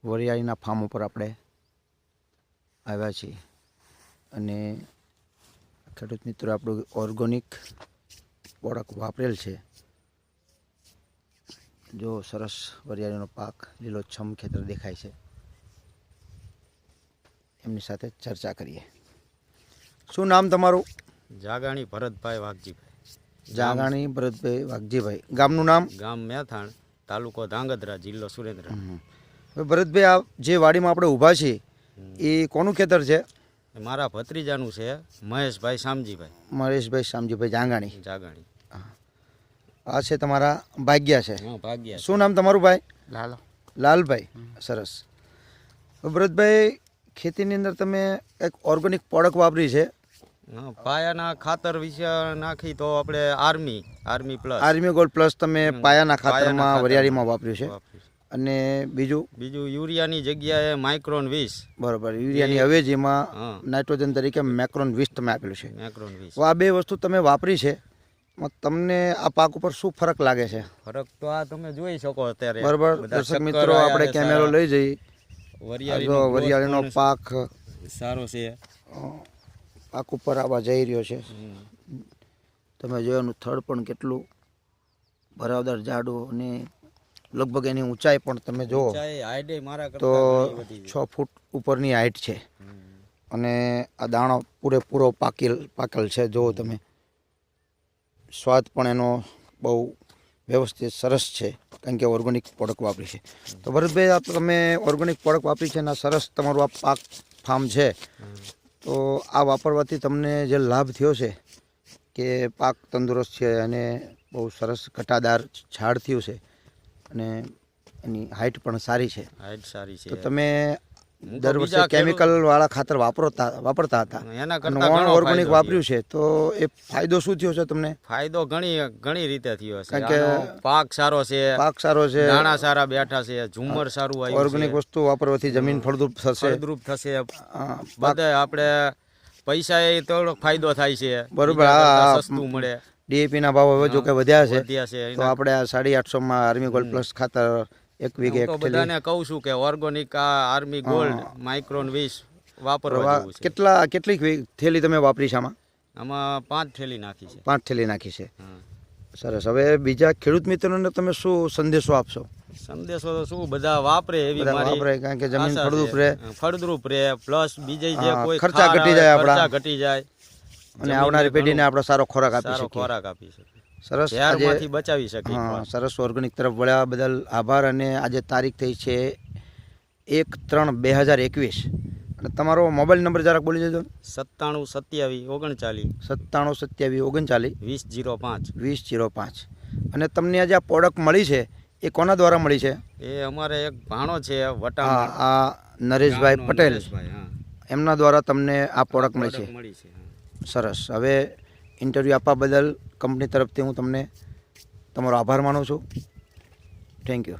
વરિયાળીના farm ઉપર આપણે આવ્યા છીએ અને ખેડૂત મિત્રો આપણું ઓર્ગોનિક પ્રોડક્ટ વાપરેલ છે. જો સરસ વરિયાળીનો પાક લીલોછમ ખેતર દેખાય છે. એમની સાથે ચર્ચા કરીએ. શું નામ તમારું? જાગાણી ભરતભાઈ વાઘજીભાઈ. જાગાણી ભરતભાઈ વાઘજીભાઈ. ગામનું નામ? ગામ મેથાણ, તાલુકો ધાંગધ્રા, જિલ્લો સુરેન્દ્રનગર. હવે ભરતભાઈ, આ જે વાડીમાં આપણે ઊભા છીએ એ કોનું ખેતર છે? મારા ભત્રીજાનું છે, મહેશભાઈ શામજીભાઈ. મહેશભાઈ શામજીભાઈ જાગાણી. જાગાણી. આ છે તમારા ભાગ્યા છે. હા, ભાગ્યા. શું નામ તમારું ભાઈ? લાલો. લાલભાઈ. સરસ. ભરતભાઈ, ખેતીની અંદર તમે એક ઓર્ગેનિક પ્રોડક્ટ વાપરી છે. હા, પાયાના ખાતર વિશે નાખી તો આપણે army plus, army gold plus તમે પાયાના ખાતરમાં વરિયાળીમાં વાપર્યું છે. અને બીજું યુરિયાની જગ્યાએ માઇક્રોન 20. બરોબર. યુરિયાની અવેજીમાં નાઇટ્રોજન તરીકે મેક્રોન 20 તમે આપેલું છે. મેક્રોન 20. તો આ બે વસ્તુ તમે વાપરી છે, તમને આ પાક ઉપર શું ફરક લાગે છે? ફરક તો આ તમે જોઈ શકો અત્યારે. બરોબર. દર્શક મિત્રો, આપણે કેમેરો લઈ જઈ. વરિયાળીનો પાક સારો છે. પાક ઉપર આવવા જઈ રહ્યો છે. તમે જોયાનું થડ પણ કેટલું ભરાવદાર જાડું અને લગભગ એની ઊંચાઈ પણ તમે જુઓ તો 6 ફૂટ ઉપરની હાઈટ છે. અને આ દાણો પૂરેપૂરો પાકેલ છે. જુઓ તમે, સ્વાદ પણ એનો બહુ વ્યવસ્થિત સરસ છે, કારણ કે ઓર્ગેનિક પ્રોડક્ટ વાપરી છે. તો ભરતભાઈ, આ તમે ઓર્ગેનિક પ્રોડક્ટ વાપરી છે અને સરસ તમારું આ પાક ફાર્મ છે, તો આ વાપરવાથી તમને જે લાભ થયો છે કે પાક તંદુરસ્ત છે અને બહુ સરસ ઘટાદાર ઝાડ થયું છે અને એની હાઈટ પણ સારી છે. તો તમે દર વર્ષે કેમિકલ વાળા ખાતર વાપરતા હતા, નોન ઓર્ગેનિક વાપર્યું છે, તો એ ફાયદો શું થયો છે તમને? ફાયદો ઘણી રીતે થયો છે, કારણ કે પાક સારો છે, દાણા સારા બેઠા છે, ઝુમ્મર સારું આવ્યું. ઓર્ગેનિક વસ્તુ વાપરવાથી જમીન ફળદ્રુપ થશે. બધા આપણે પૈસા એ થોડો ફાયદો થાય છે. બરોબર. સસ્તું મળે. ડીએપી ના ભાવ હવે જો કે વધ્યા છે, તો આપણે 850 માં આર્મી ગોલ્ડ પ્લસ ખાતર એક વીઘે બધાને કહું છું કે ઓર્ગેનિક આર્મી ગોલ્ડ માઇક્રોન 20 વાપરવા જેવું છે. કેટલી થેલી તમે વાપરી છે આમાં? આમાં 5 થેલી નાખી છે. 5 થેલી નાખી છે. સરસ. હવે બીજા ખેડૂત મિત્રોને તમે શું સંદેશો આપશો? સંદેશો તો શું, બધા વાપરે એવી વાપરે, કારણ કે જમીન ફળદ્રુપ રહે, પ્લસ બીજે જે કોઈ ખર્ચા ઘટી જાય, આપણા ઘટી જાય અને આવનારી પેઢીને આપણે સારો ખોરાક આપી શકીએ. સરસ. ઝેરમાંથી બચાવી શકીએ. હા, સરસ. ઓર્ગેનિક તરફ વળ્યા બદલ આભાર. અને આજે તારીખ થઈ છે 1/3/2021. અને તમારો મોબાઈલ નંબર જરાક બોલી દેજો. 972739 2005. અને તમને આજે આ પ્રોડક્ટ મળી છે એ કોના દ્વારા મળી છે? એ અમારે એક ભાણો છે વટાણ, આ નરેશભાઈ પટેલ, એમના દ્વારા તમને આ પ્રોડક્ટ મળી છે. સરસ. હવે ઇન્ટરવ્યૂ આપવા બદલ કંપની તરફથી હું તમને તમારો આભાર માનું છું. Thank you.